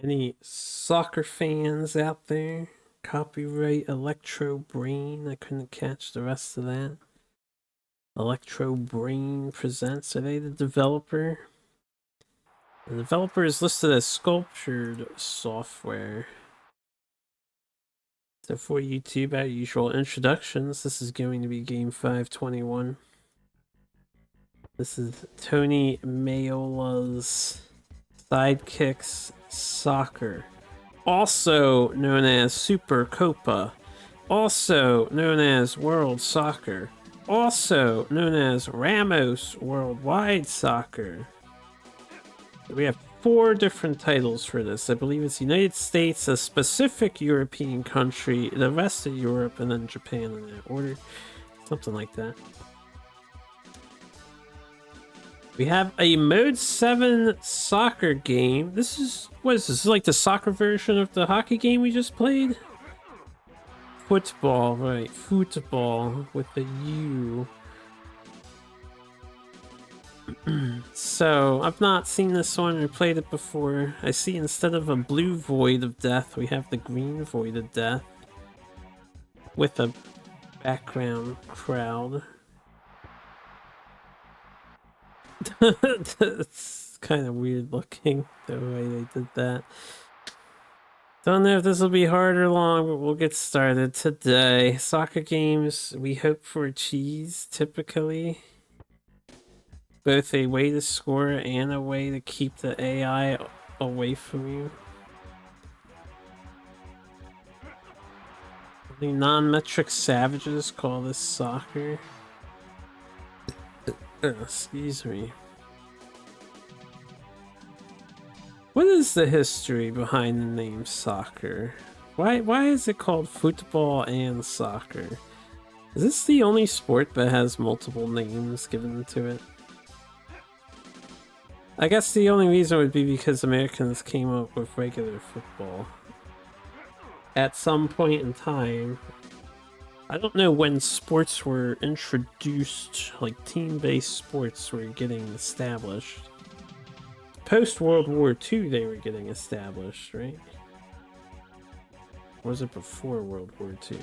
Any soccer fans out there? Copyright Electro Brain. I couldn't catch the rest of that. Electro Brain presents. Are they the developer? The developer is listed as Sculptured Software. So for YouTube, our usual introductions, this is going to be Game 521. This is Tony Meola's Sidekicks Soccer, also known as Super Copa, also known as World Soccer, also known as Ramos Worldwide Soccer. We have 4 different titles for this. I believe it's United States, a specific European country, the rest of Europe, and then Japan in that order. Something like that. We have a Mode 7 soccer game. This is, what is this? This is like the soccer version of the hockey game we just played? Football, right. Football with a U. So, I've not seen this one or played it before. I see instead of a blue void of death, we have the green void of death. With a background crowd. It's kind of weird looking the way they did that. Don't know if this will be hard or long, but we'll get started today. Soccer games, we hope for cheese, typically. Both a way to score and a way to keep the AI away from you. The non-metric savages call this soccer. Excuse me. What is the history behind the name soccer? Why is it called football and soccer? Is this the only sport that has multiple names given to it? I guess the only reason would be because Americans came up with regular football at some point in time. I don't know when sports were introduced, like team-based sports were getting established. Post-World War II they were getting established, right? Or was it before World War II?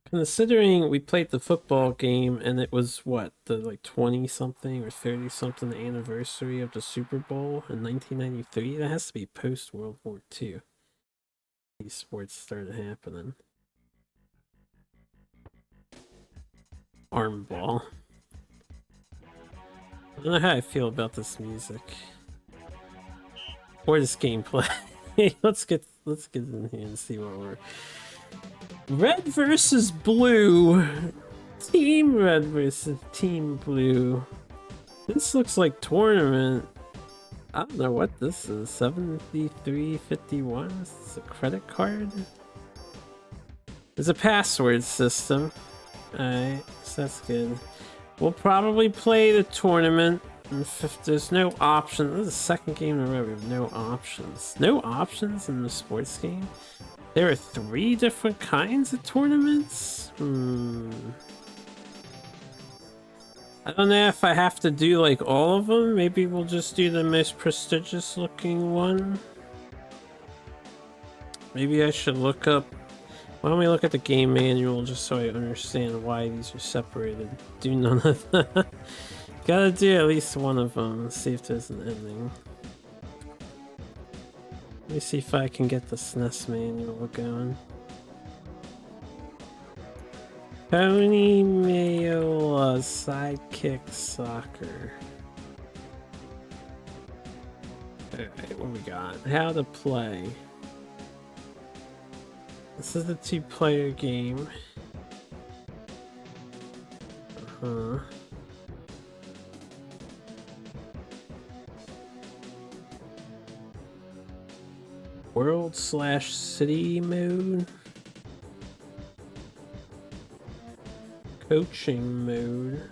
Considering we played the football game and it was what, the like 20-something or 30-something anniversary of the Super Bowl in 1993, that has to be post-World War II. These sports started happening. Arm ball. I don't know how I feel about this music. Or this gameplay. let's get in here and see what we're... Red versus blue. Team red versus team blue. This looks like tournament. I don't know what this is. 7351? Is this a credit card? There's a password system. Alright, so that's good. We'll probably play the tournament. If there's no option, this is the second game in a row we have no options. No options in the sports game? There are 3 different kinds of tournaments? I don't know if I have to do like all of them. Maybe we'll just do the most prestigious looking one. Maybe I should look up... Why don't we look at the game manual just so I understand why these are separated. Do none of that. Gotta do at least one of them and see if there's an ending. Let me see if I can get the SNES manual going. Tony Meola Sidekicks Soccer. Alright, what we got? How to play. This is the 2-player game. World/city mode. Coaching mode.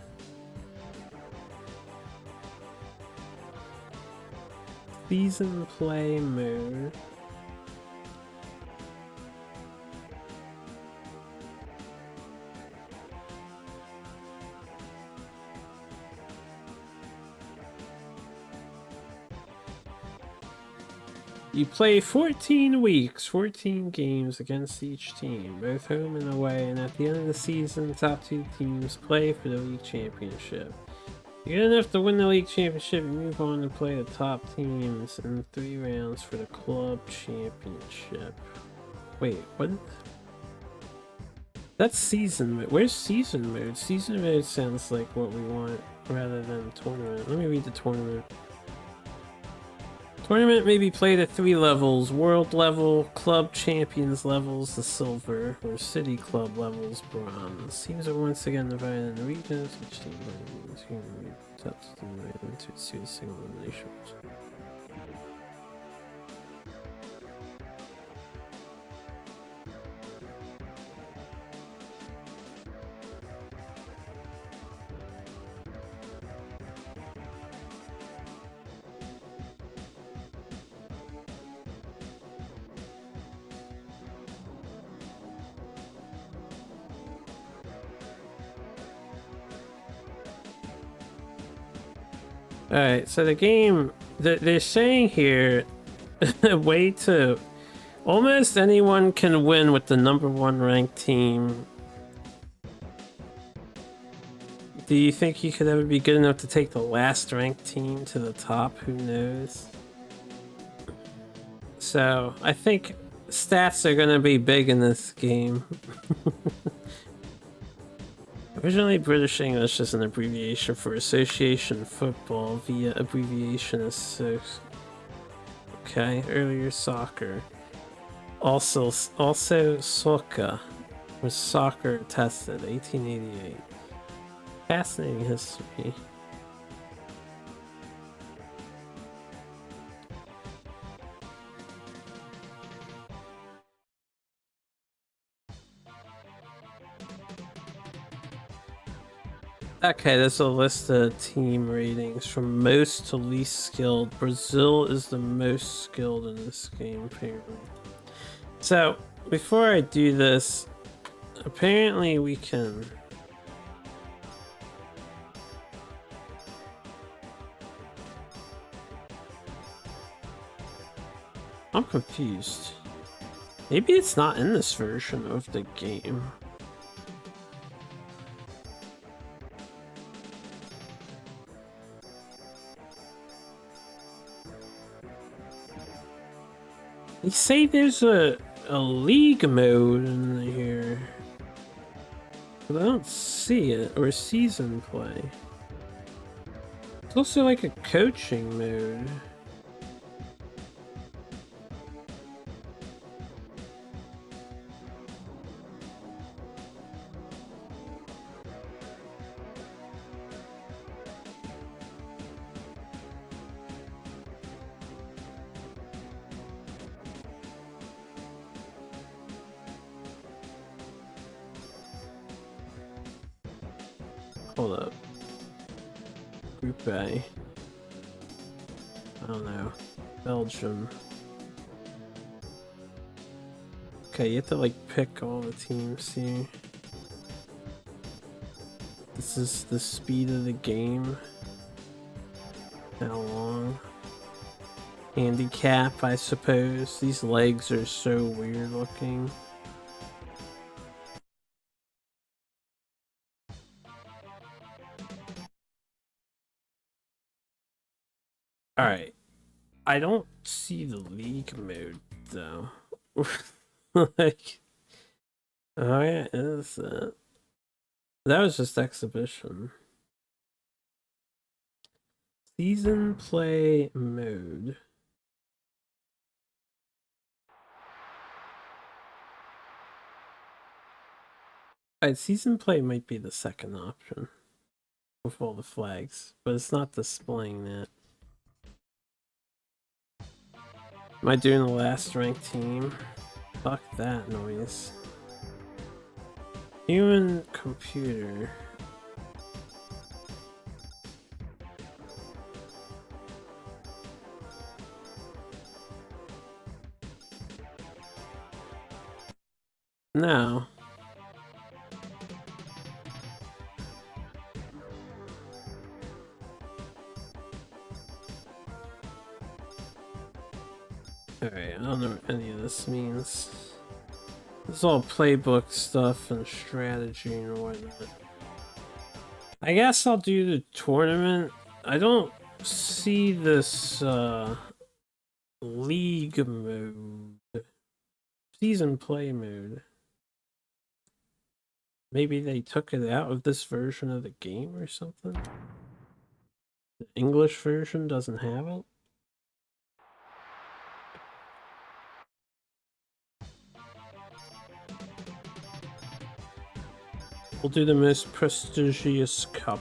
Season play mode. You play 14 weeks, 14 games against each team, both home and away, and at the end of the season, the top 2 teams play for the league championship. You're good enough to win the league championship, you move on to play the top teams in 3 rounds for the club championship. Wait, what? That's season mode. Where's season mode? Season mode sounds like what we want rather than tournament. Let me read the tournament. Tournament may be played at 3 levels: World level, Club Champions levels, the Silver, or City Club levels, Bronze. Teams are once again divided into regions. Each team is going to be touched and divided into a single elimination. Alright, so the game, they're saying here, a way to... Almost anyone can win with the #1 ranked team. Do you think you could ever be good enough to take the last ranked team to the top? Who knows? So, I think stats are gonna be big in this game. Originally, British English is an abbreviation for Association Football via abbreviation Okay, earlier soccer. Also soccer was soccer tested, 1888. Fascinating history. Okay, there's a list of team ratings from most to least skilled. Brazil is the most skilled in this game, apparently. So, before I do this, apparently we can... I'm confused. Maybe it's not in this version of the game. They say there's a league mode in here, but I don't see it, or season play. It's also like a coaching mode. Hold up. Group A. I don't know. Belgium. Okay, you have to like pick all the teams here. This is the speed of the game. How long? Handicap, I suppose. These legs are so weird looking. Alright. I don't see the league mode though. Like, oh yeah, is that? That was just exhibition. Season play mode. Alright, season play might be the second option with all the flags, but it's not displaying that. Am I doing the last ranked team? Fuck that noise. Human computer. No. Alright, I don't know what any of this means. This is all playbook stuff and strategy and whatnot. I guess I'll do the tournament. I don't see this league mode. Season play mode. Maybe they took it out of this version of the game or something? The English version doesn't have it? We'll do the most prestigious cup.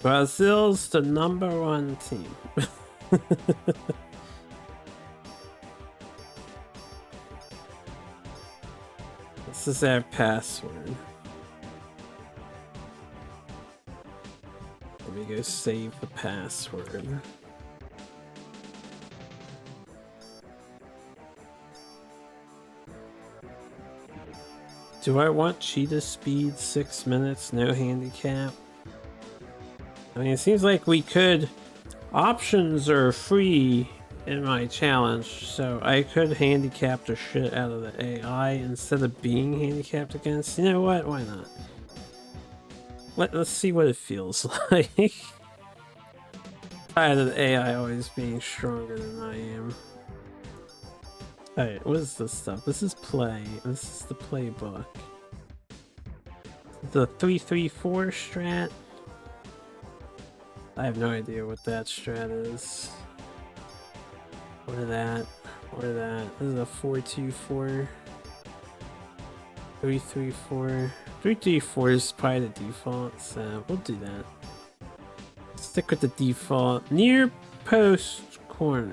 Brazil's the #1 team. This is our password. Let me go save the password. Do I want cheetah speed 6 minutes, no handicap? I mean, it seems like we could. Options are free in my challenge, so I could handicap the shit out of the AI instead of being handicapped against. You know what? Why not? Let's see what it feels like. Tired of the AI always being stronger than I am. Alright, what is this stuff? This is play. This is the playbook. The 3-3-4 strat. I have no idea what that strat is. Or that. Or that. This is a 4-2-4. 3-3-4. 3-3-4 is probably the default, so we'll do that. Stick with the default. Near post corner.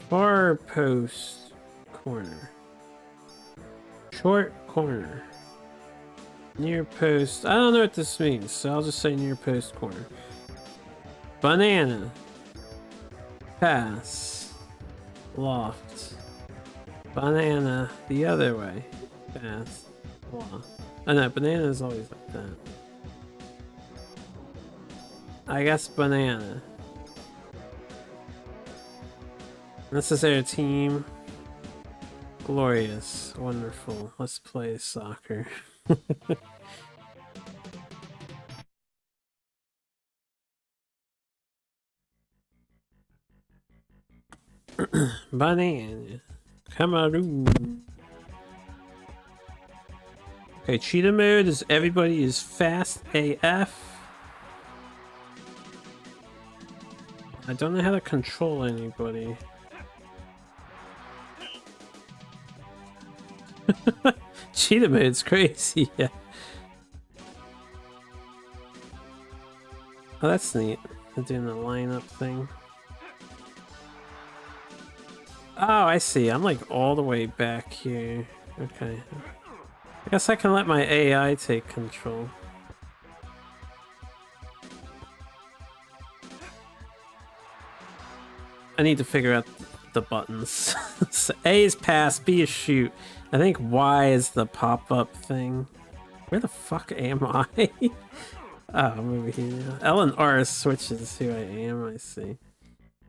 Far post corner. Short corner. Near post. I don't know what this means, so I'll just say near post corner. Banana. Pass. Loft. Banana the other way. Pass. Loft. Oh no, banana is always like that. I guess banana. This is our team. Glorious. Wonderful. Let's play soccer. Banana. Cameroon. Okay, cheetah mode is everybody is fast AF. I don't know how to control anybody. Cheetah mode's crazy, yeah. Oh, that's neat. They're doing the lineup thing. Oh, I see. I'm like all the way back here. Okay. I guess I can let my AI take control. I need to figure out the buttons. So A is pass, B is shoot. I think Y is the pop-up thing. Where the fuck am I? Oh, I'm over here now. L and R switches who I am, I see.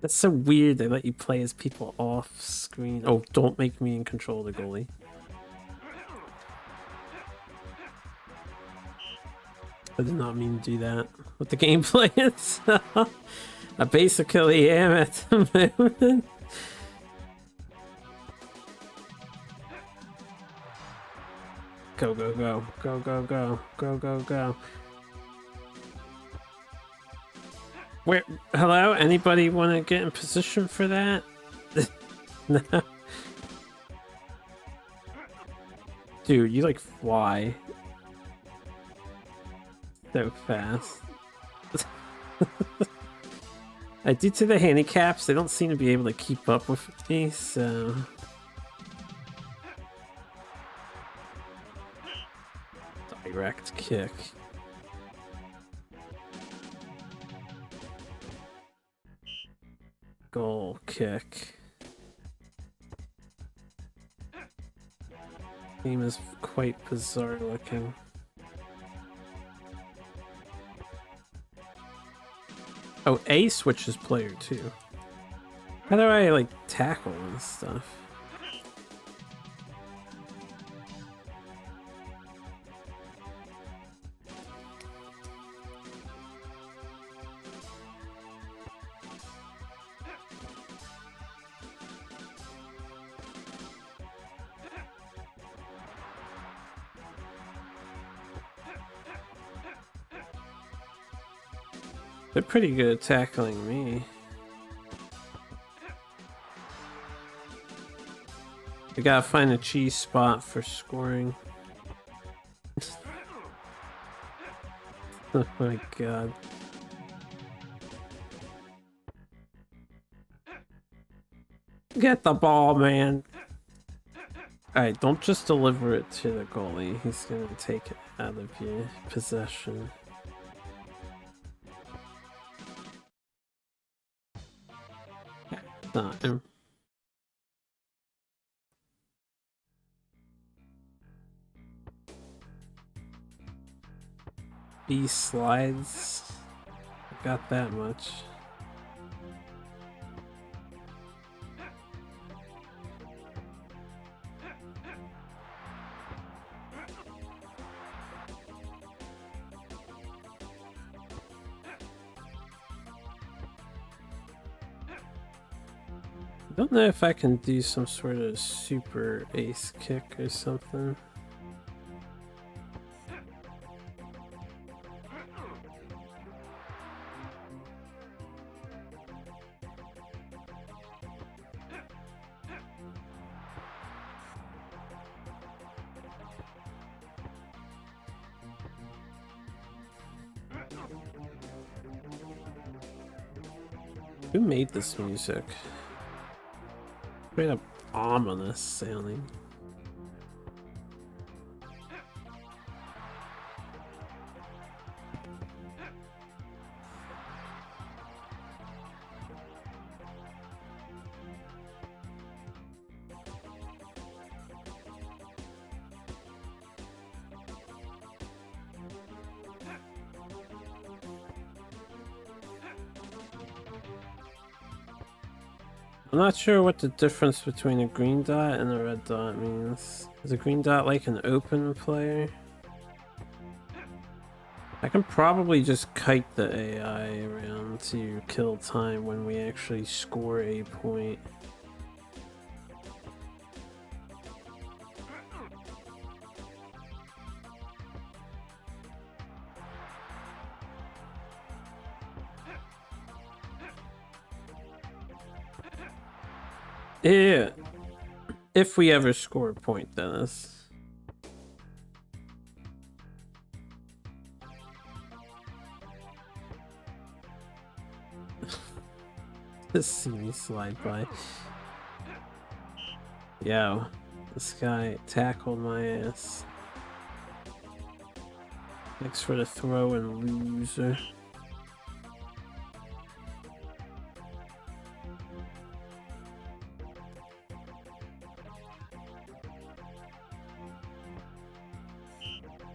That's so weird, they let you play as people off screen. Oh, don't make me in control of the goalie. I did not mean to do that with the gameplay itself. I basically am at the moment. Go, go, go. Go, go, go. Go, go, go. Where? Hello? Anybody want to get in position for that? No. Dude, you like fly so fast. Due to the handicaps, they don't seem to be able to keep up with me, so... Direct kick. Goal kick. Game is quite bizarre looking. Oh, A switches player too. How do I like tackle and stuff? They're pretty good at tackling me. I gotta find a cheese spot for scoring. Oh my god. Get the ball, man. Alright, don't just deliver it to the goalie. He's gonna take it out of your possession. Not him. B slides. Got that much. I don't know if I can do some sort of super ace kick or something. Who made this music? Straight up ominous sounding. I'm not sure what the difference between a green dot and a red dot means. Is a green dot like an open player? I can probably just kite the AI around to kill time when we actually score a point. Yeah, if we ever score a point, Dennis. Just see me slide by. Yo, this guy tackled my ass. Thanks for the throw and loser.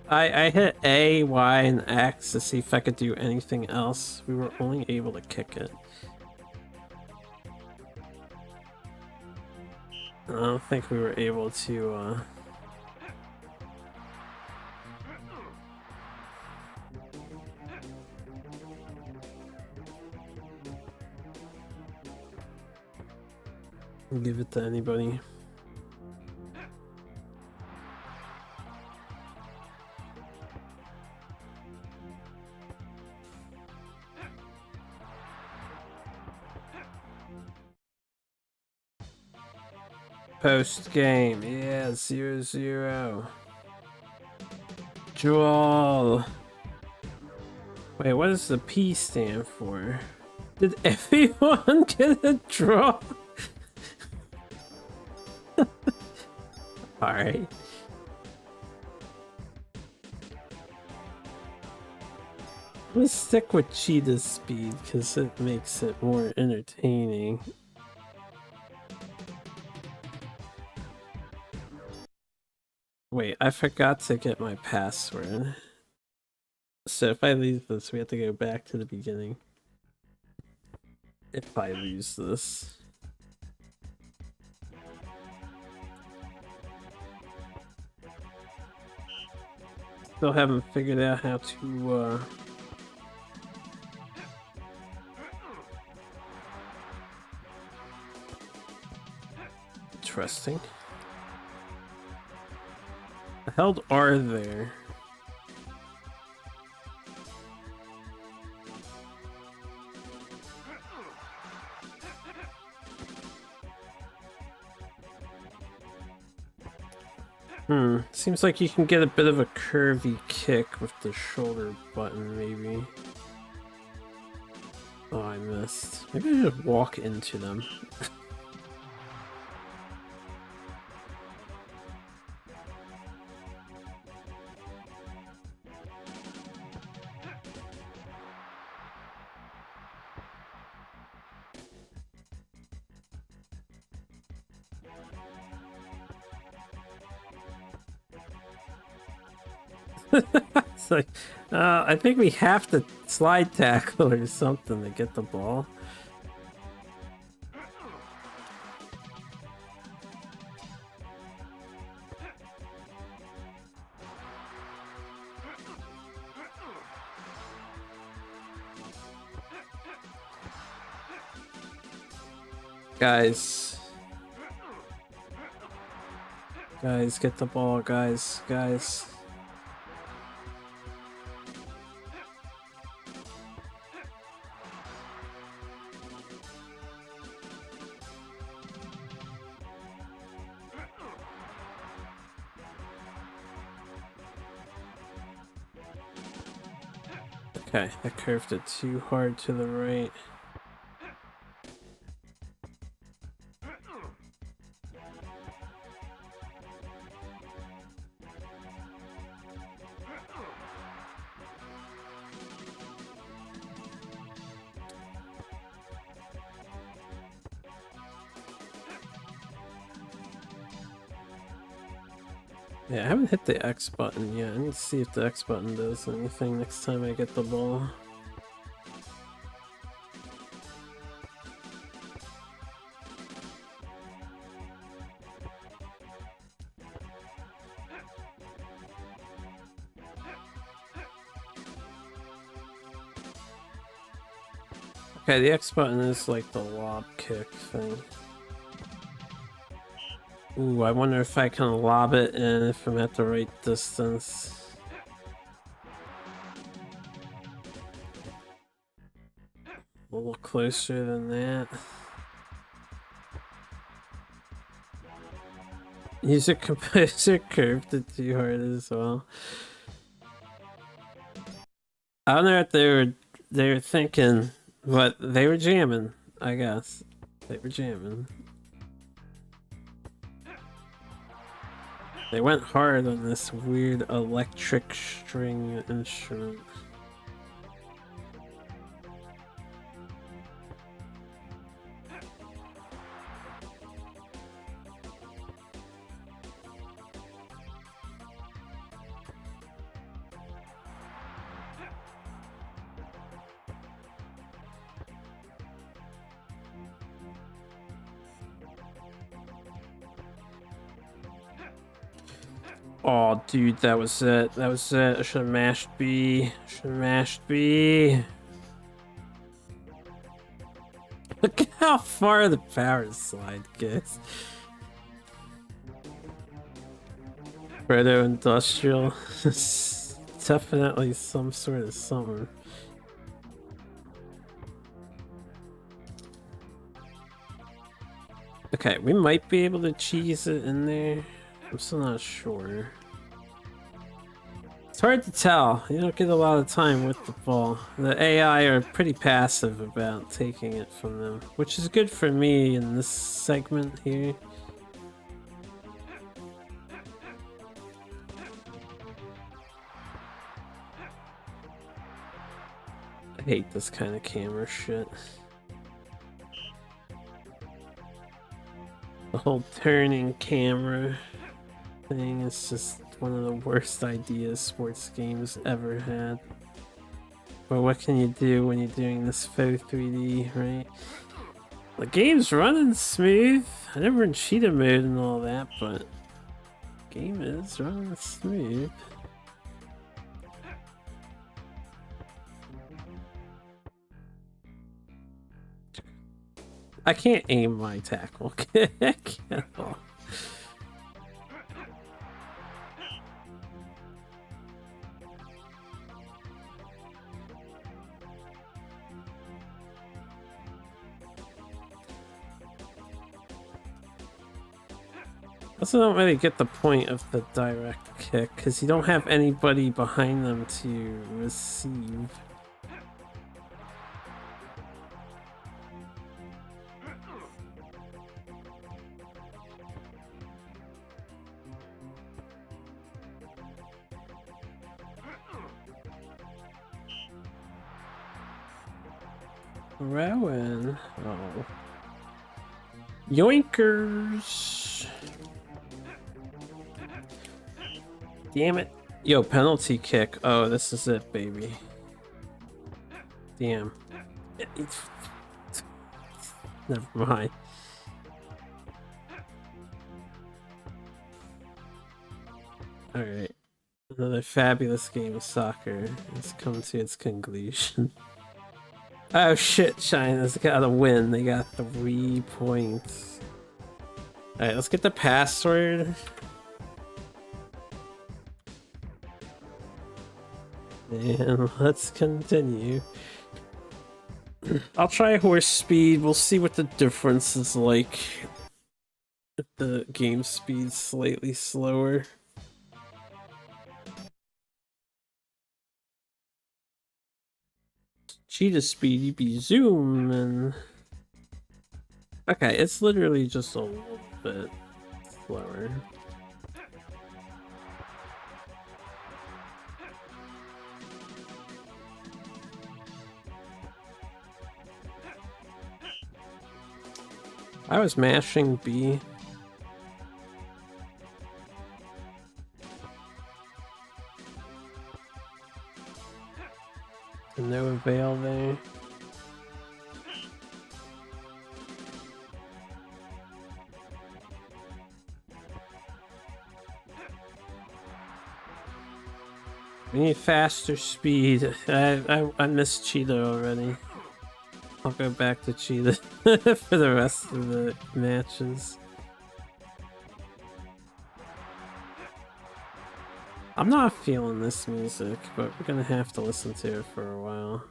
I hit A, Y, and X to see if I could do anything else. We were only able to kick it. I don't think we were able to, give it to anybody. Post game, yeah, 0-0. Draw. Wait, what does the P stand for? Did everyone get a draw? Alright. Let's stick with cheetah speed because it makes it more entertaining. Wait, I forgot to get my password. So if I leave this, we have to go back to the beginning. if I lose this. Still haven't figured out how to interesting. The hell are there? Seems like you can get a bit of a curvy kick with the shoulder button, maybe. Oh, I missed. Maybe I should walk into them. It's like, I think we have to slide tackle or something to get the ball. Guys. Guys, get the ball, guys. Guys. Okay, I curved it too hard to the right. Yeah, I haven't hit the X button yet. I need to see if the X button does anything next time I get the ball. Okay, the X button is like the lob kick thing. Ooh, I wonder if I can lob it and if I'm at the right distance. A little closer than that. User composer curved it too hard as well. I don't know what they were thinking, but they were jamming, I guess. They were jamming. They went hard on this weird electric string instrument. Oh, dude, that was it. That was it. I should have mashed B. Should have mashed B. Look at how far the power slide gets. Proto industrial. Definitely some sort of something. Okay, we might be able to cheese it in there. I'm still not sure. It's hard to tell. You don't get a lot of time with the ball. The AI are pretty passive about taking it from them, which is good for me in this segment here. I hate this kind of camera shit. The whole turning camera thing is just one of the worst ideas sports games ever had. But what can you do when you're doing this faux 3D, right? The game's running smooth. I never in cheetah mode and all that, but the game is running smooth. I can't aim my tackle kick at all. Also don't really get the point of the direct kick, because you don't have anybody behind them to receive. Rowan. Oh. Yoinkers! Damn it. Yo, penalty kick. Oh, this is it, baby. Damn. Never mind. Alright. Another fabulous game of soccer has come to its conclusion. Oh shit, China's gotta win. They got 3 points. Alright, let's get the password. And let's continue. I'll try horse speed. We'll see what the difference is like. If the game speed's slightly slower. Cheetah speed, you be zooming. Okay, it's literally just a little bit slower. I was mashing B. To no avail there. We need faster speed. I missed Cheetah already. I'll go back to Cheetah for the rest of the matches. I'm not feeling this music, but we're gonna have to listen to it for a while.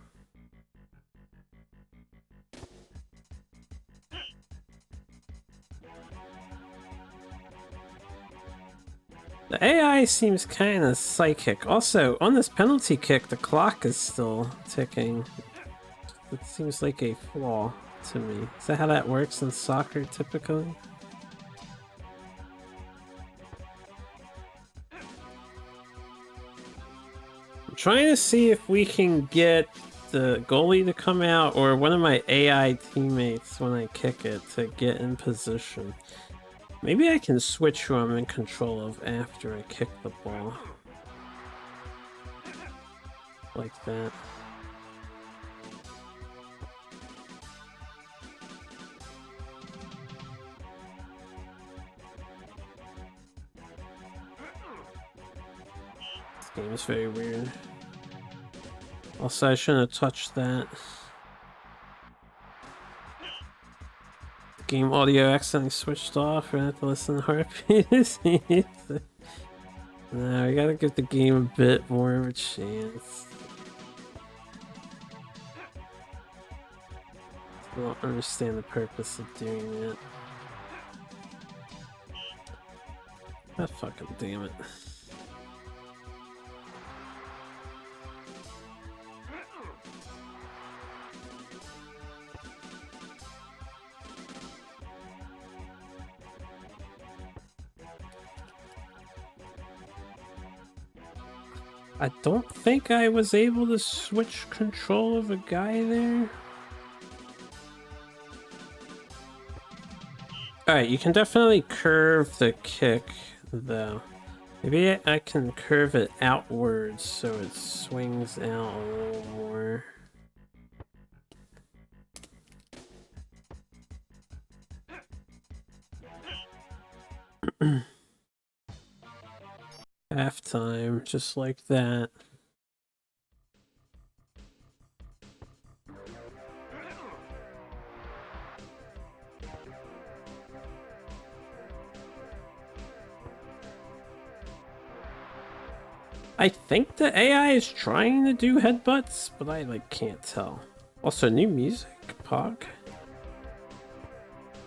The AI seems kind of psychic. Also, on this penalty kick, the clock is still ticking. It seems like a flaw to me. Is that how that works in soccer typically? I'm trying to see if we can get the goalie to come out or one of my AI teammates when I kick it to get in position. Maybe I can switch who I'm in control of after I kick the ball. Like that. This game is very weird. Also, I shouldn't have touched that. Game audio accidentally switched off. We're gonna have to listen to heartbeats. No, we gotta give the game a bit more of a chance. I don't understand the purpose of doing that. Ah, fucking damn it. I don't think I was able to switch control of a guy there. Alright, you can definitely curve the kick, though. Maybe I can curve it outwards so it swings out a little more. Halftime, just like that. I think the AI is trying to do headbutts, but I like can't tell. Also, new music, Pog.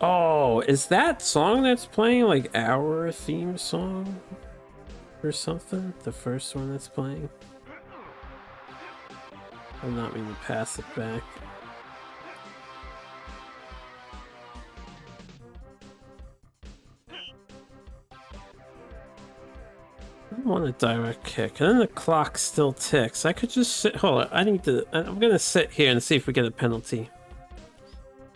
Oh, is that song that's playing like our theme song or something? The first one that's playing? I'm not meaning to pass it back. I want a direct kick, and then the clock still ticks. I could just sit. Hold on, I'm gonna sit here and see if we get a penalty.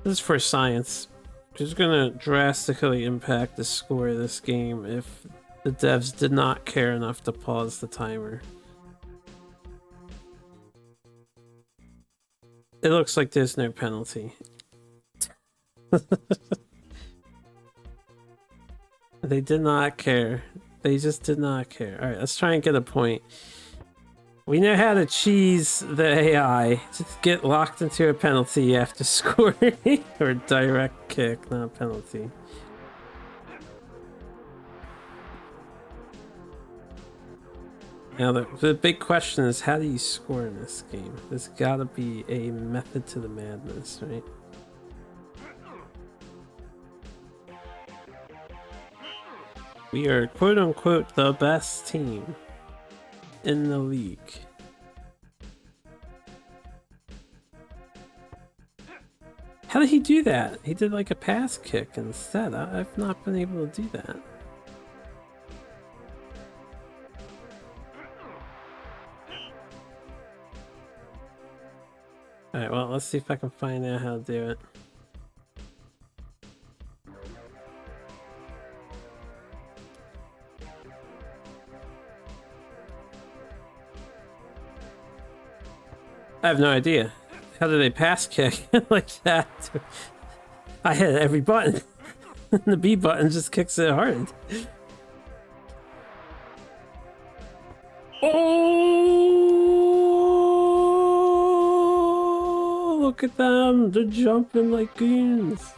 This is for science. It's gonna drastically impact the score of this game if the devs did not care enough to pause the timer. It looks like there's no penalty. They did not care. They just did not care. Alright, let's try and get a point. We know how to cheese the AI. Just get locked into a penalty after scoring. Or direct kick, not penalty. Now the big question is, how do you score in this game? There's gotta be a method to the madness, right? We are quote-unquote the best team in the league. How did he do that? He did like a pass kick instead. I've not been able to do that. Alright, well, let's see if I can find out how to do it. I have no idea. How do they pass kick like that? I hit every button. The B button just kicks it hard. Oh! Look at them. They're jumping like goons.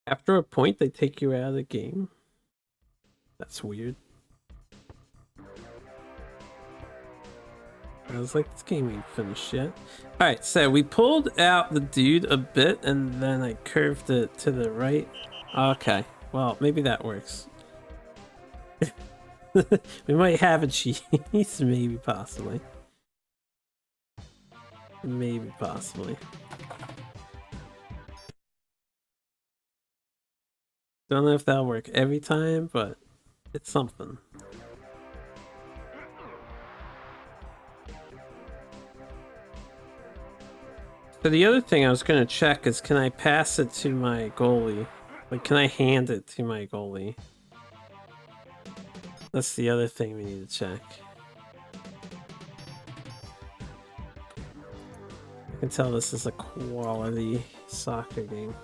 After a point, they take you out of the game. That's weird. I was like, this game ain't finished yet. Alright, so we pulled out the dude a bit and then I curved it to the right. Okay, well, maybe that works. We might have a cheese, maybe, possibly. Maybe, possibly. Don't know if that'll work every time, but it's something. So the other thing I was going to check is, can I pass it to my goalie? Like, can I hand it to my goalie? That's the other thing we need to check. I can tell this is a quality soccer game.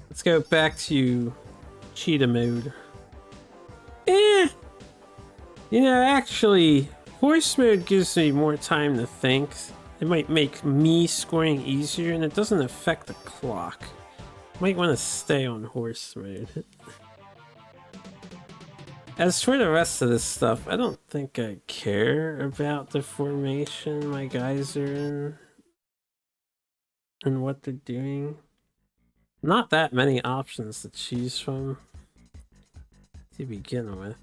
Let's go back to cheetah mode. You know, actually, horse mode gives me more time to think. It might make me scoring easier, and it doesn't affect the clock. Might want to stay on horse mode. As for the rest of this stuff, I don't think I care about the formation my guys are in and what they're doing. Not that many options to choose from to begin with.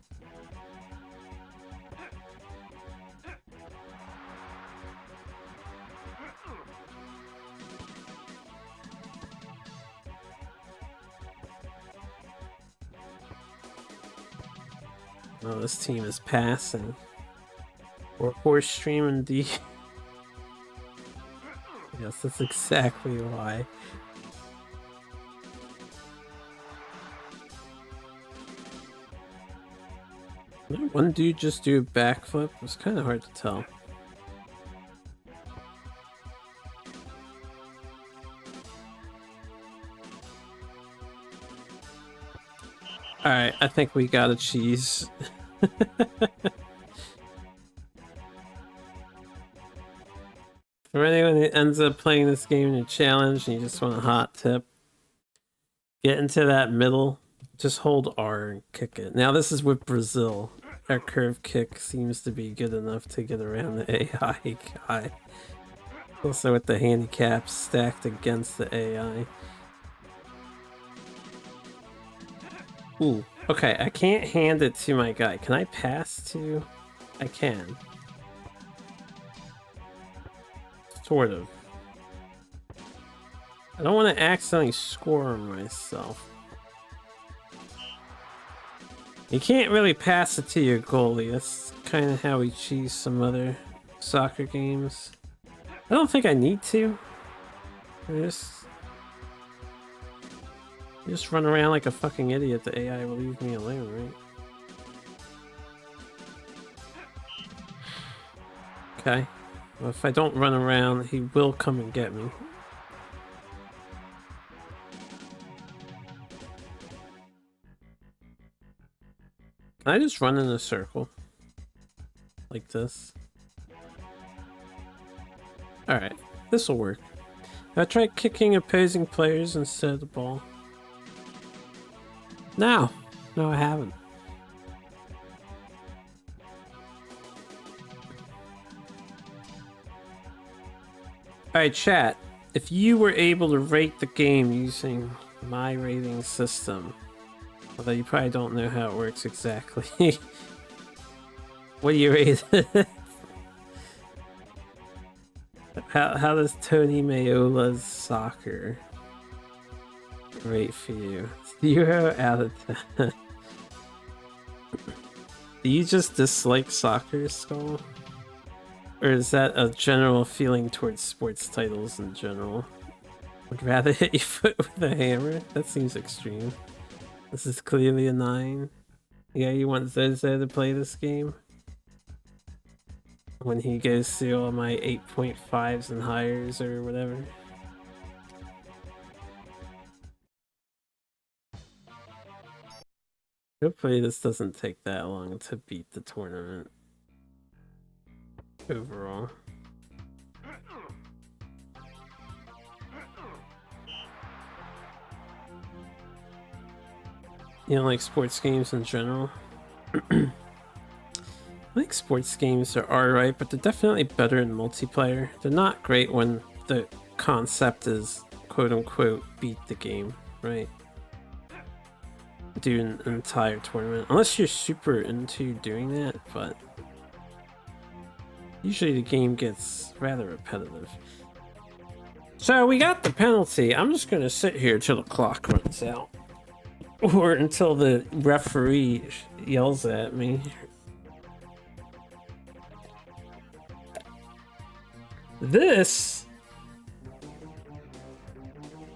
Oh, this team is passing. Or horse streaming D. Yes, that's exactly why. Did one dude just do a backflip? It was kind of hard to tell. Alright, I think we got a cheese. For anyone who ends up playing this game in a challenge and you just want a hot tip, get into that middle, just hold R and kick it. Now this is with Brazil. Our curve kick seems to be good enough to get around the AI guy. Also with the handicaps stacked against the AI. Ooh, okay, I can't hand it to my guy. Can I pass to? I can. Sort of. I don't want to accidentally score myself. You can't really pass it to your goalie. That's kind of how we choose some other soccer games. I don't think I need to. Just run around like a fucking idiot. The AI will leave me alone, right? Okay. Well, if I don't run around, he will come and get me. Can I just run in a circle? Like this? Alright, this'll work. I tried kicking opposing players instead of the ball. No! No, I haven't. Alright, chat. If you were able to rate the game using my rating system, although you probably don't know how it works exactly, what do you rate it? How does Tony Meola's soccer rate for you? 0 out of 10. Do you just dislike soccer, Skull? Or is that a general feeling towards sports titles in general? Would rather hit your foot with a hammer? That seems extreme. This is clearly a 9. Yeah, you want Zozo to play this game? When he goes through all my 8.5s and higher or whatever. Hopefully this doesn't take that long to beat the tournament. Overall. You don't like sports games in general? I think sports games are alright, but they're definitely better in multiplayer. They're not great when the concept is quote-unquote beat the game, right? Do an entire tournament. Unless you're super into doing that, but usually the game gets rather repetitive. So we got the penalty. I'm just gonna sit here till the clock runs out. Or until the referee yells at me. This...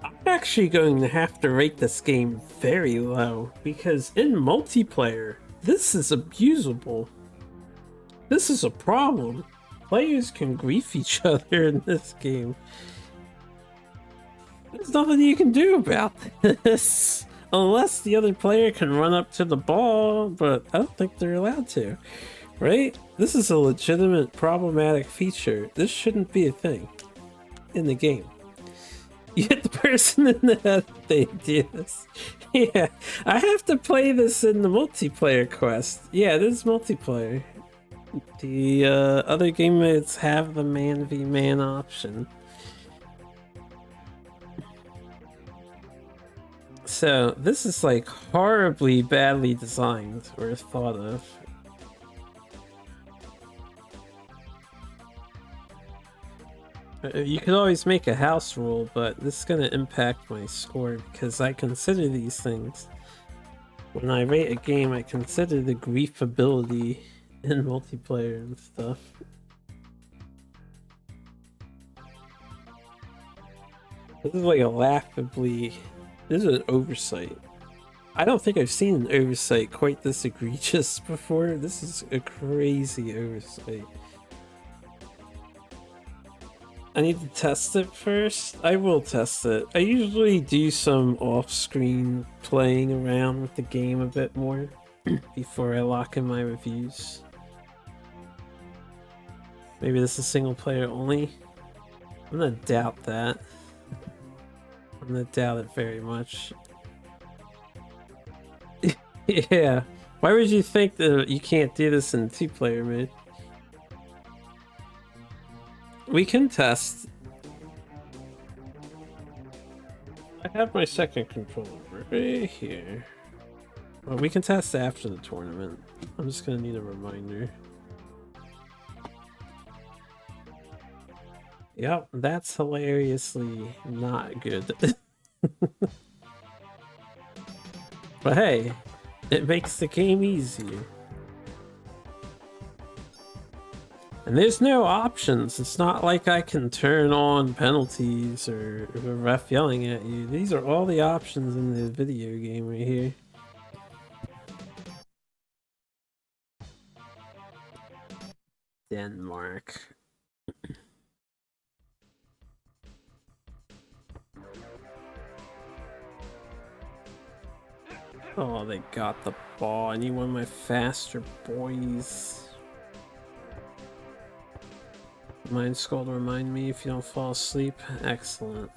I'm actually going to have to rate this game very low, because in multiplayer, this is abusable. This is a problem. Players can grief each other in this game. There's nothing you can do about this. Unless the other player can run up to the ball, but I don't think they're allowed to. Right? This is a legitimate problematic feature. This shouldn't be a thing in the game. You hit the person in the head, they do this. Yeah, I have to play this in the multiplayer quest. Yeah, this is multiplayer. The other game modes have the man v man option. So this is like horribly badly designed or thought of. You could always make a house rule, but this is going to impact my score because I consider these things. When I rate a game, I consider the griefability in multiplayer and stuff. This is like a laughably... This is an oversight. I don't think I've seen an oversight quite this egregious before. This is a crazy oversight. I need to test it first. I will test it. I usually do some off-screen playing around with the game a bit more before I lock in my reviews. Maybe this is single player only. I'm gonna doubt that. I'm gonna doubt it very much. Yeah. Why would you think that you can't do this in 2-player mode? We can test. I have my second controller right here. Well, we can test after the tournament. I'm just gonna need a reminder. Yep, that's hilariously not good. But hey, it makes the game easier. And there's no options. It's not like I can turn on penalties or a ref yelling at you. These are all the options in the video game right here. Denmark. Oh, they got the ball. I need one of my faster boys. Mind Skull to remind me if you don't fall asleep. Excellent.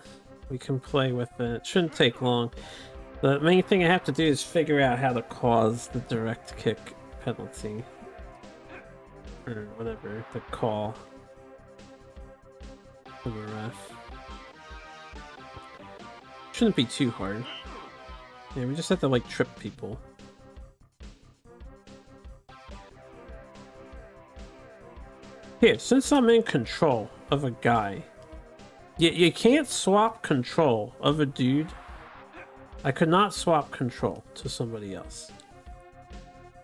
We can play with it. It shouldn't take long. The main thing I have to do is figure out how to cause the direct kick penalty. Or whatever, the call from the ref. Shouldn't be too hard. Yeah, we just have to like trip people. Here, since I'm in control of a guy, you can't swap control of a dude. I could not swap control to somebody else.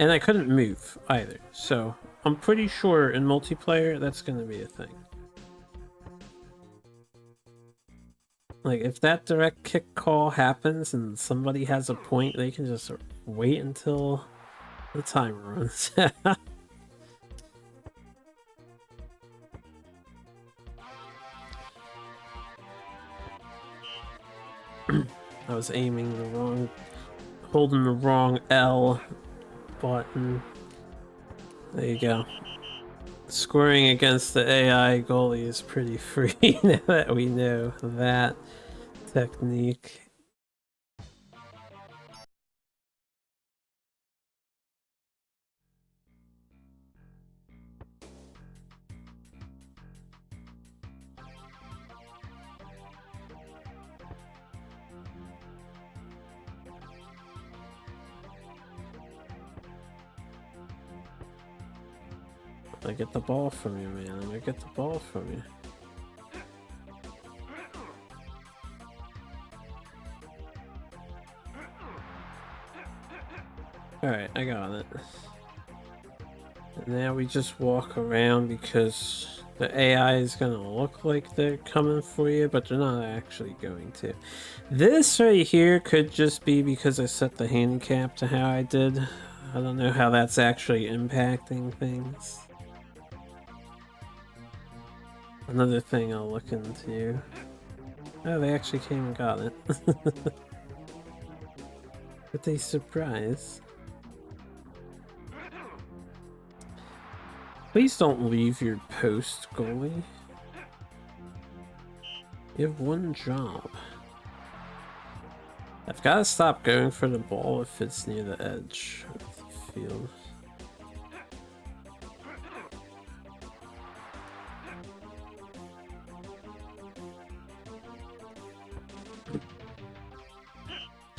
And I couldn't move either, so I'm pretty sure in multiplayer that's gonna be a thing. Like, if that direct kick call happens and somebody has a point, they can just wait until the timer runs. I was aiming the wrong, holding the wrong L button. There you go. Scoring against the AI goalie is pretty free now that we know that technique. I get the ball from you, man. I get the ball from you. Alright, I got it. And now we just walk around because the AI is gonna look like they're coming for you, but they're not actually going to. This right here could just be because I set the handicap to how I did. I don't know how that's actually impacting things. Another thing I'll look into. Oh, they actually came and got it. But they surprise. Please don't leave your post, goalie. You have one job. I've got to stop going for the ball if it's near the edge of the field.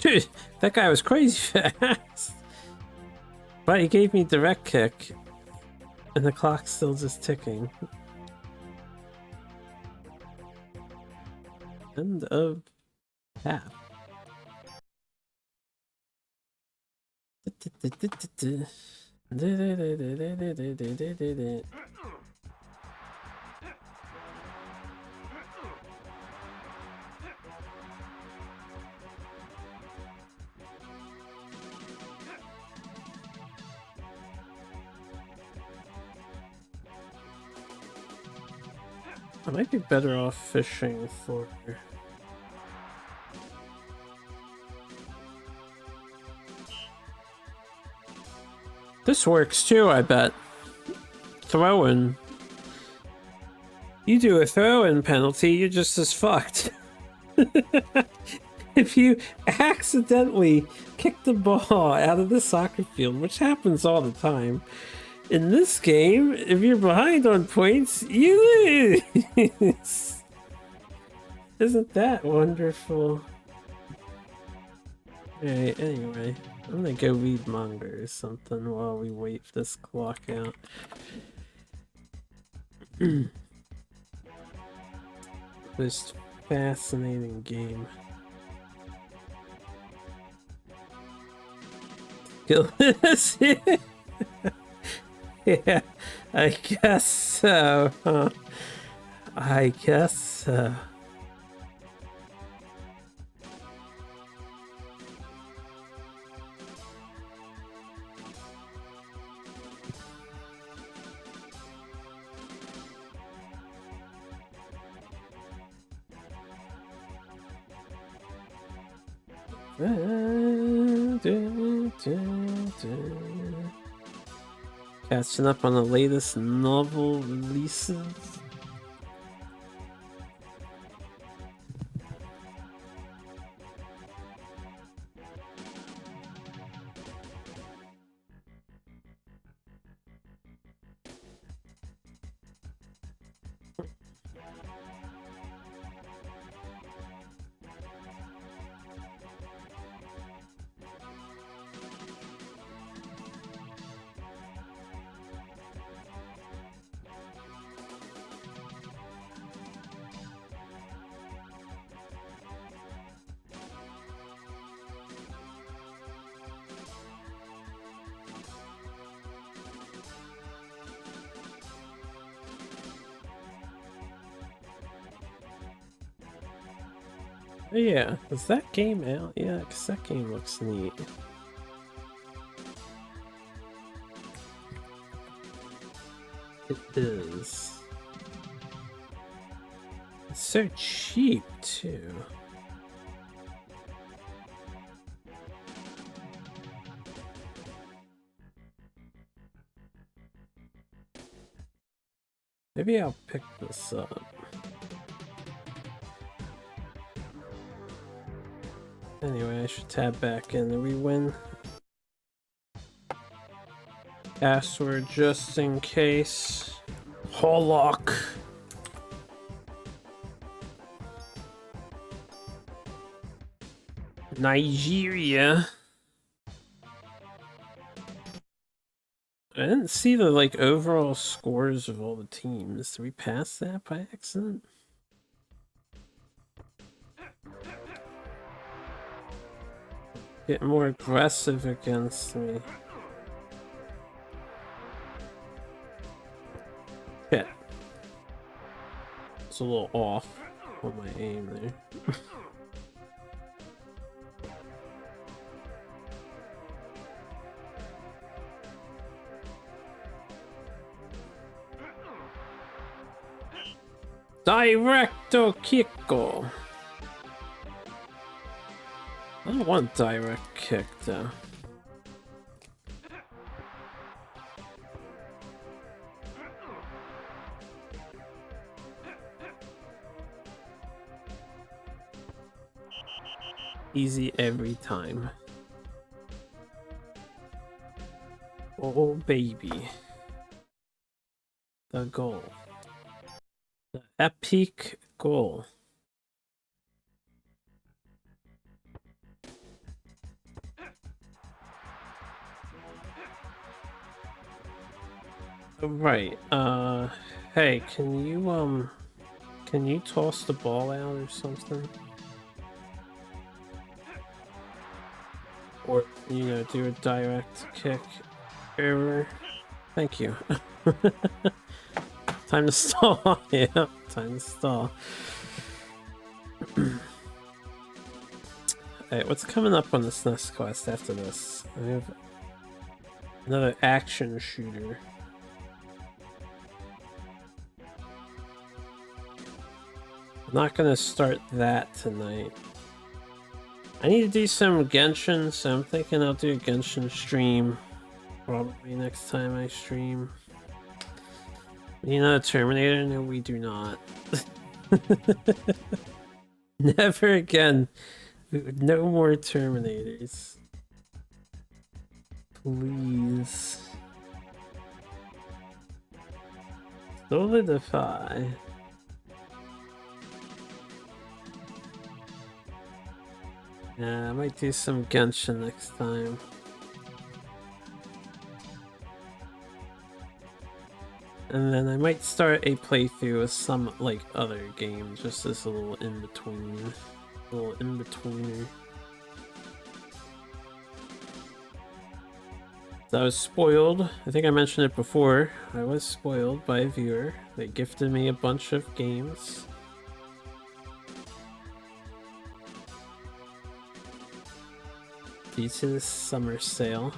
Dude, that guy was crazy fast. But he gave me direct kick. And the clock's still just ticking. End of half. I might be better off fishing for... This works too, I bet. Throw-in. You do a throw-in penalty, you're just as fucked. If you accidentally kick the ball out of the soccer field, which happens all the time, in this game, if you're behind on points, you lose! Isn't that wonderful? Alright, anyway, I'm gonna go read manga or something while we wait for this clock out. This fascinating game. Yeah, I guess so. Huh? I guess so. Catching up on the latest novel releases. Oh yeah, is that game out? Yeah, because that game looks neat. It is. It's so cheap, too. Maybe I'll pick this up. Anyway, I should tab back in. Do we win? Password just in case. Hollock. Nigeria. I didn't see the like overall scores of all the teams. Did we pass that by accident? Get more aggressive against me. Shit. It's a little off on my aim there. Directo Kicko. I don't want direct kick though. Easy every time. Oh baby. The goal. The epic goal. Right, hey, can you toss the ball out or something? Or, you know, do a direct kick error? Thank you. Time to stall, yeah, time to stall. Alright, what's coming up on the SNES quest after this? I have another action shooter. I'm not gonna start that tonight. I need to do some Genshin, so I'm thinking I'll do a Genshin stream. Probably next time I stream. You know Terminator? No, we do not. Never again. No more Terminators. Please. Solidify. Yeah, I might do some Genshin next time. And then I might start a playthrough with some, like, other games, just as a little in-between. A little in-betweener. So I was spoiled. I think I mentioned it before. I was spoiled by a viewer. They gifted me a bunch of games. Due to the summer sale.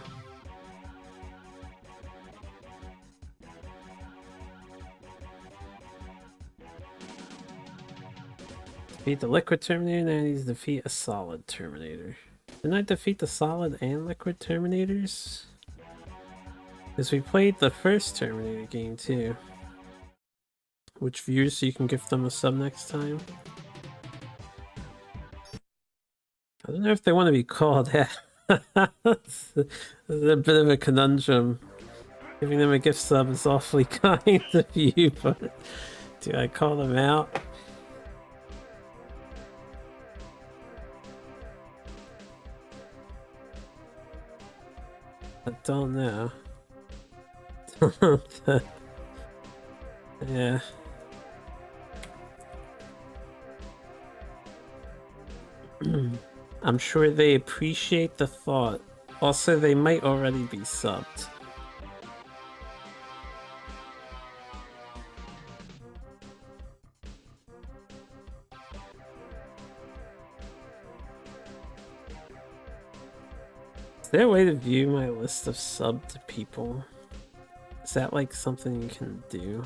Defeat the Liquid Terminator, now I need to defeat a Solid Terminator. Didn't I defeat the Solid and Liquid Terminators? Because we played the first Terminator game too. Which viewers, so you can gift them a sub next time. I don't know if they want to be called that. It's a bit of a conundrum. Giving them a gift sub is awfully kind of you, but do I call them out? I don't know. Yeah. I'm sure they appreciate the thought. Also, they might already be subbed. Is there a way to view my list of subbed people? Is that like something you can do?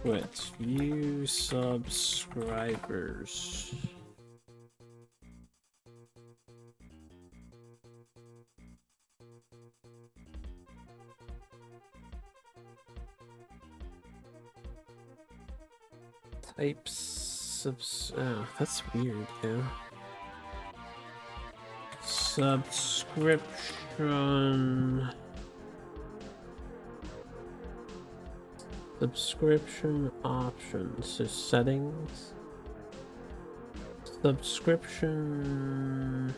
Twitch, view subscribers. Types. Oh, that's weird, yeah. Subscription. Subscription options. So settings. Subscription.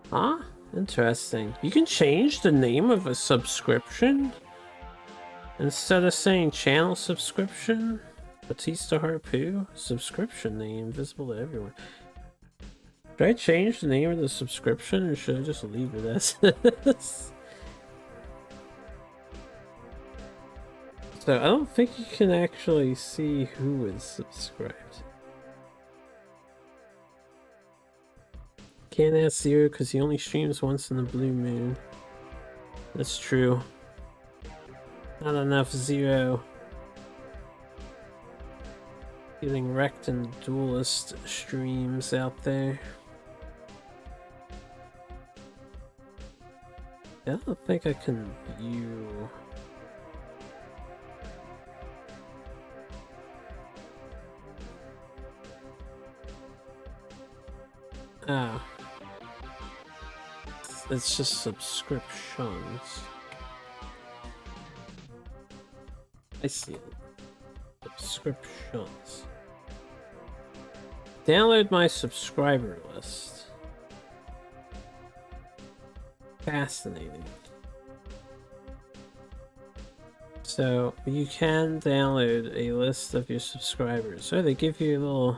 Huh? Interesting. You can change the name of a subscription? Instead of saying channel subscription, Batista Harpoo, subscription name visible to everyone. Should I change the name of the subscription or should I just leave it as is? So I don't think you can actually see who is subscribed. Can't ask Zero because he only streams once in the blue moon. That's true. Not enough Zero. Getting wrecked in duelist streams out there. I don't think I can view. Ah. It's just subscriptions. I see it. Subscriptions. Download my subscriber list. Fascinating. So you can download a list of your subscribers. So they give you a little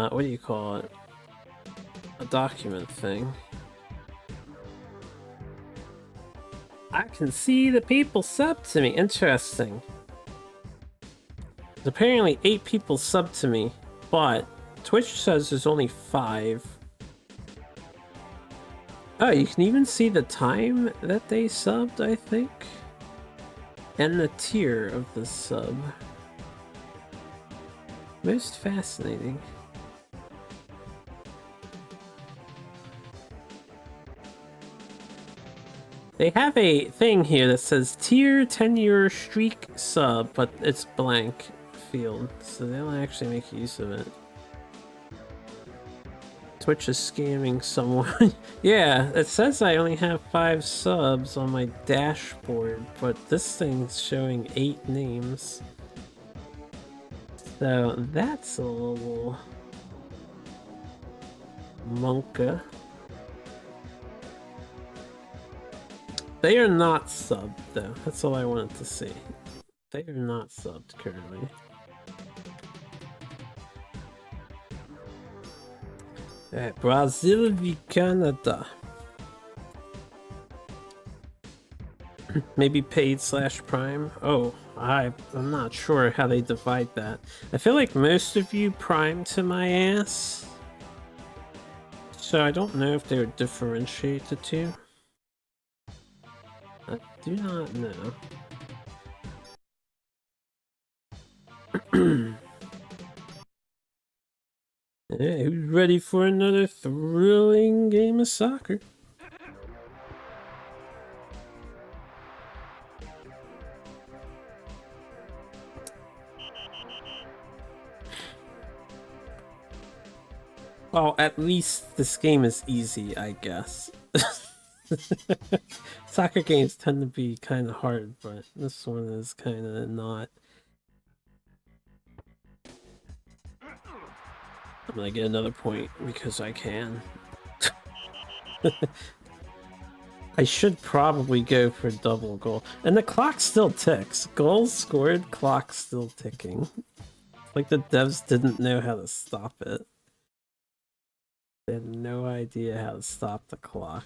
what do you call it? A document thing. I can see the people sub to me. Interesting. There's apparently 8 people sub to me, but Twitch says there's only 5. Oh, you can even see the time that they subbed, I think. And the tier of the sub. Most fascinating. They have a thing here that says tier 10-year streak sub, but it's blank field, so they don't actually make use of it. Twitch is scamming someone. Yeah, it says I only have 5 subs on my dashboard, but this thing's showing 8 names. So that's a little monka. They are not subbed though. That's all I wanted to see. They are not subbed currently. Alright, Brazil v Canada. Maybe paid / prime. Oh, I'm not sure how they divide that. I feel like most of you prime to my ass. So I don't know if they would differentiate the two. I do not know. Hey, who's ready for another thrilling game of soccer? Well, at least this game is easy, I guess. Soccer games tend to be kind of hard, but this one is kind of not. I'm gonna get another point because I can. I should probably go for double goal. And the clock still ticks. Goals scored, clock still ticking. Like the devs didn't know how to stop it. They had no idea how to stop the clock.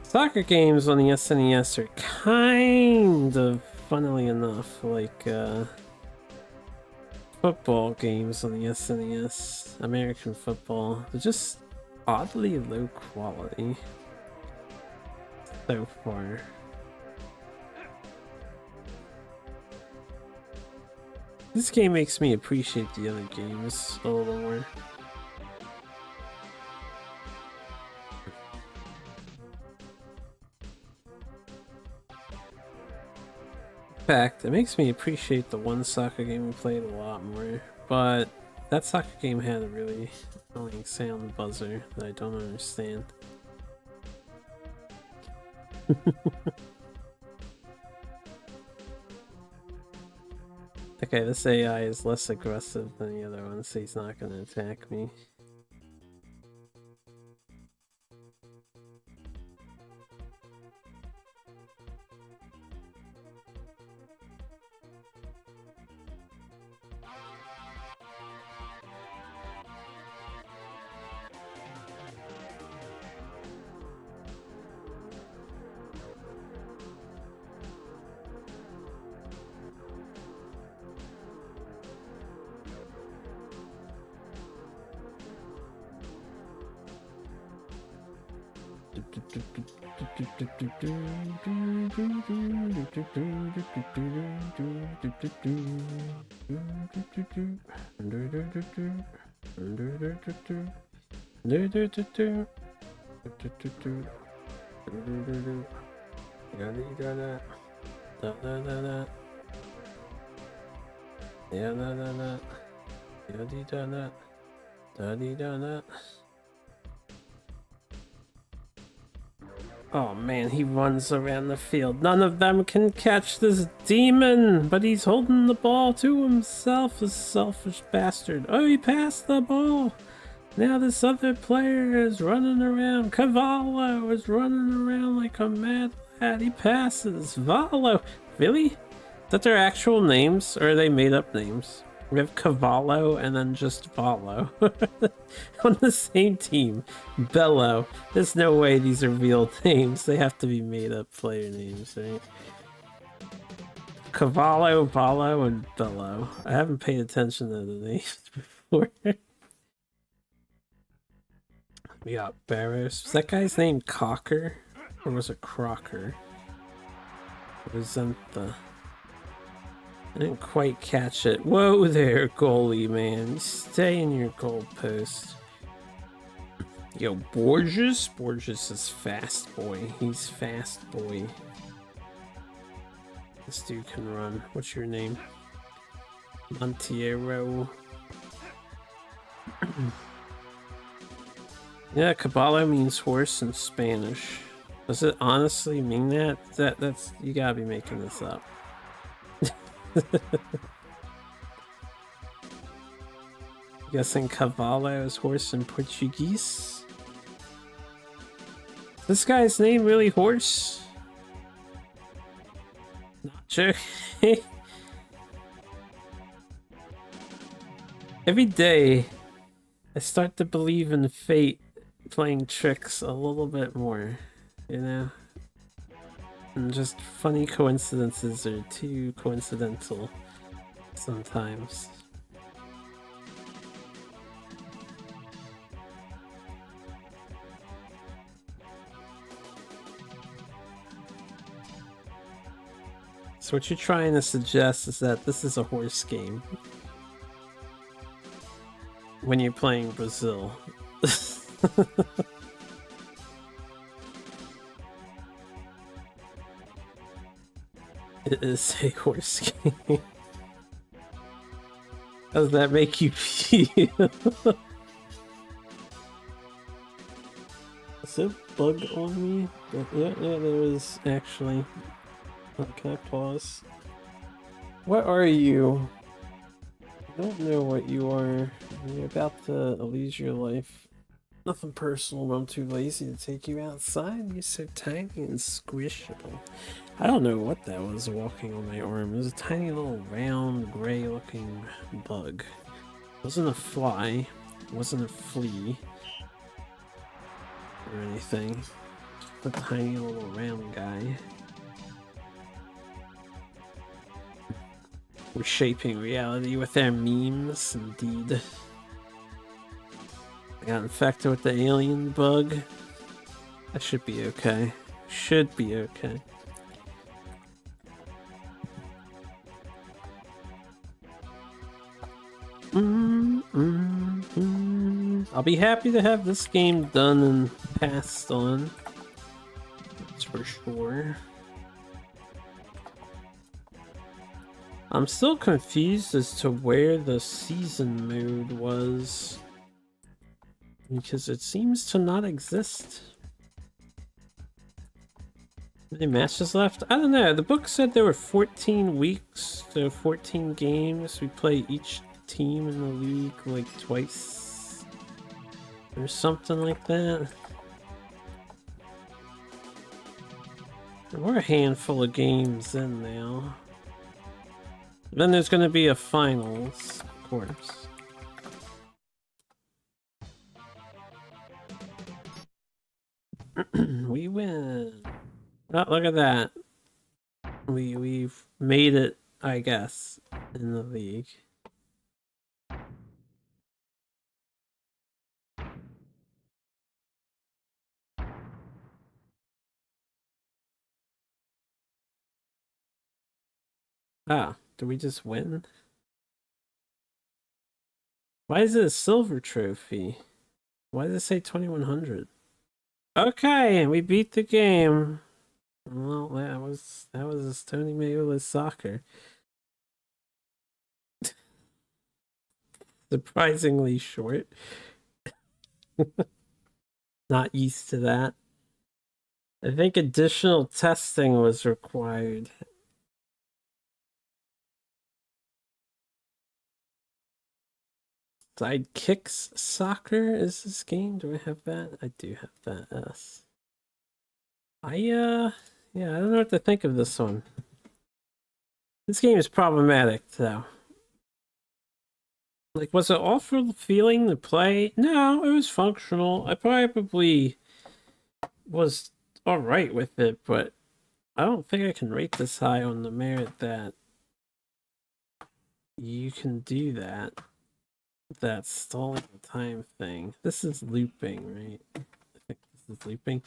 Soccer games on the SNES are kind of, funnily enough, like football games on the SNES, American football. They're just oddly low quality so far. This game makes me appreciate the other games a little more. In fact, it makes me appreciate the one soccer game we played a lot more, but that soccer game had a really annoying sound buzzer that I don't understand. Okay, this AI is less aggressive than the other one, so he's not gonna attack me. Oh man, he runs around the field. None of them can catch this demon, but he's holding the ball to himself, this selfish bastard. Oh, he passed the ball. Now this other player is running around. Cavallo is running around like a mad lad. He passes. Vallo. Really? Is that their actual names, or are they made up names? We have Cavallo and then just Vallo on the same team. Bello. There's no way these are real names. They have to be made up player names, right? Cavallo, Vallo, and Bello. I haven't paid attention to the names before. We got Barros. Was that guy's name Cocker? Or was it Crocker? Resent the... I didn't quite catch it. Whoa there, goalie, man. Stay in your goal post. Yo, Borges? Borges is fast boy. He's fast boy. This dude can run. What's your name? Montiero. Yeah, caballo means horse in Spanish. Does it honestly mean that? That's you gotta be making this up. Guessing cavallo is horse in Portuguese. This guy's name really horse? Not joking. Every day, I start to believe in fate playing tricks a little bit more, you know? And just funny coincidences are too coincidental sometimes. So what you're trying to suggest is that this is a horse game when you're playing Brazil. It is a horse game. How does that make you feel? Is there a bug on me? Yeah, there is actually. Can I pause? What are you? I don't know what you are. You're about to lose your life. Nothing personal, but I'm too lazy to take you outside. You're so tiny and squishable. I don't know what that was walking on my arm. It was a tiny little round, gray looking bug. It wasn't a fly. It wasn't a flea. Or anything. Just a tiny little round guy. We're shaping reality with our memes, indeed. I got infected with the alien bug. I should be okay. Should be okay. I'll be happy to have this game done and passed on. That's for sure. I'm still confused as to where the season mode was, because it seems to not exist. Any matches left? I don't know. The book said there were 14 weeks, so 14 games. We play each team in the league like twice or something like that. There were a handful of games in now. Then there's going to be a finals, of course. We win. Oh, look at that. We've made it, I guess, in the league. Ah, did we just win? Why is it a silver trophy? Why does it say 2100? Okay, we beat the game. Well, that was Tony Meola's soccer. Surprisingly short. Not used to that. I think additional testing was required. Sidekicks soccer is this game? Do I have that? I do have that. Yes. Yeah, I don't know what to think of this one. This game is problematic, though. Like, was it awful feeling to play? No, it was functional. I probably was alright with it, but I don't think I can rate this high on the merit that you can do that. that stalling time thing. This is looping, right? I think this is looping.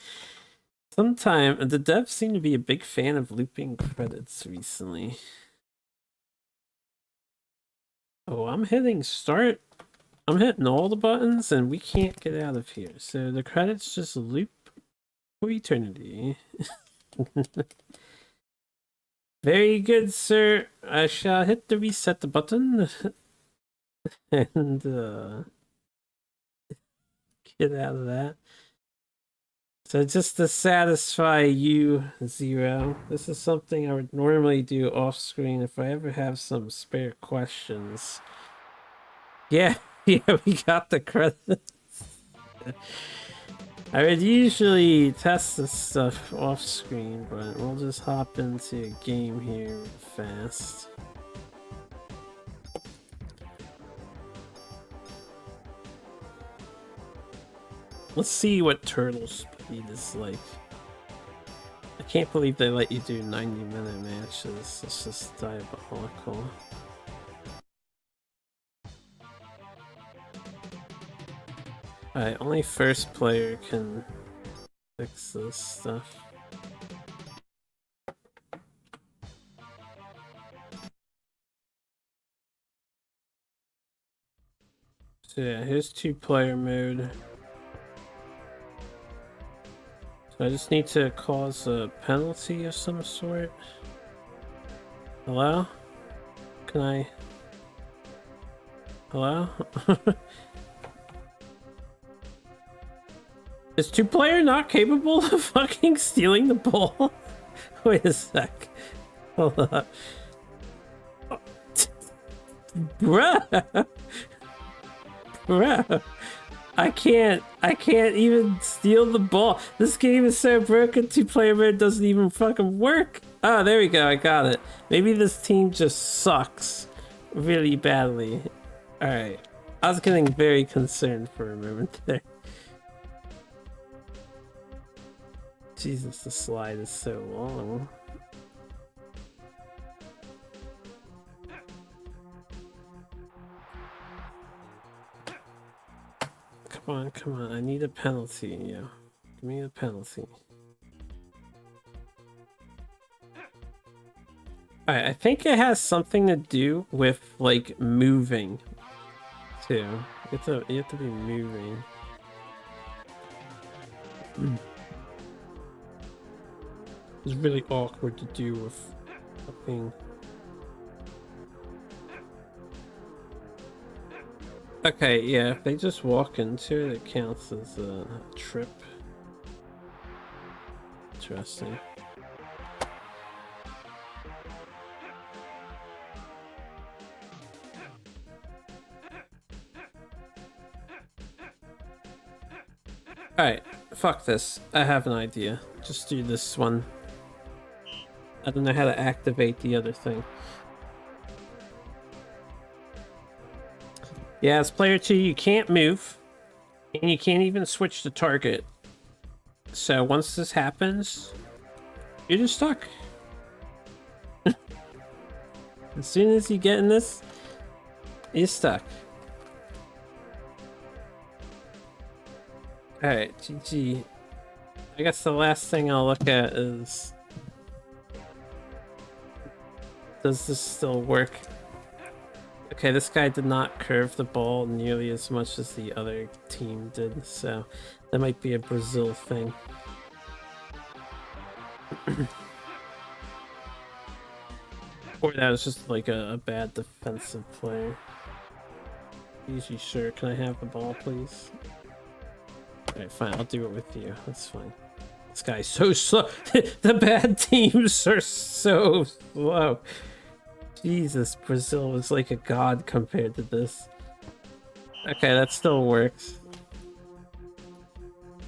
Sometime the devs seem to be a big fan of looping credits recently. Oh, I'm hitting start. I'm hitting all the buttons and we can't get out of here. So the credits just loop for eternity. Very good, sir. I shall hit the reset the button and get out of that. So just to satisfy you, Zero, this is something I would normally do off screen if I ever have some spare questions. Yeah, yeah, we got the credits. I would usually test this stuff off screen, but we'll just hop into a game here fast. Let's see what turtle speed is like. I can't believe they let you do 90-minute matches. It's just diabolical. Alright, only first player can fix this stuff. So yeah, here's 2-player mode. So I just need to cause a penalty of some sort. Hello? Can I... Hello? Is 2-player not capable of fucking stealing the ball? Wait a sec. Hold up. Bruh! Bruh! I can't even steal the ball. This game is so broken, 2-player mode doesn't even fucking work. Oh, there we go, I got it. Maybe this team just sucks really badly. Alright. I was getting very concerned for a moment there. Jesus, the slide is so long. Come on, I need a penalty, yeah. Give me a penalty. Alright, I think it has something to do with, like, moving, too. You have to be moving. It's really awkward to do with fucking... Okay, yeah, if they just walk into it, it counts as a trip. Interesting. Alright, fuck this. I have an idea. Just do this one. I don't know how to activate the other thing. Yeah, as player 2, you can't move. And you can't even switch the target. So once this happens, you're just stuck. As soon as you get in this, you're stuck. Alright, GG. I guess the last thing I'll look at is... Does this still work? Okay, this guy did not curve the ball nearly as much as the other team did, so that might be a Brazil thing. Or that was just like a bad defensive player. Easy, sure. Can I have the ball, please? Alright, fine. I'll do it with you. That's fine. This guy's so slow. The bad teams are so slow. Jesus, Brazil is like a god compared to this. Okay, that still works.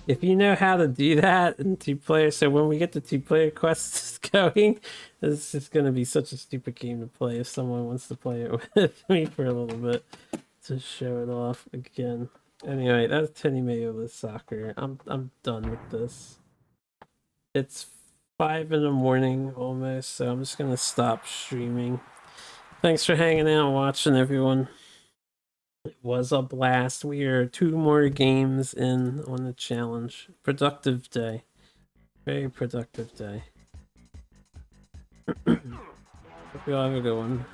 If you know how to do that in 2-player, so when we get the 2-player quests going, this is going to be such a stupid game to play if someone wants to play it with me for a little bit to show it off again. Anyway, that's Tenny Meola Soccer. I'm done with this. It's 5 in the morning almost, so I'm just going to stop streaming. Thanks for hanging out and watching, everyone. It was a blast. We are 2 more games in on the challenge. Productive day. Very productive day. Hope you all have a good one.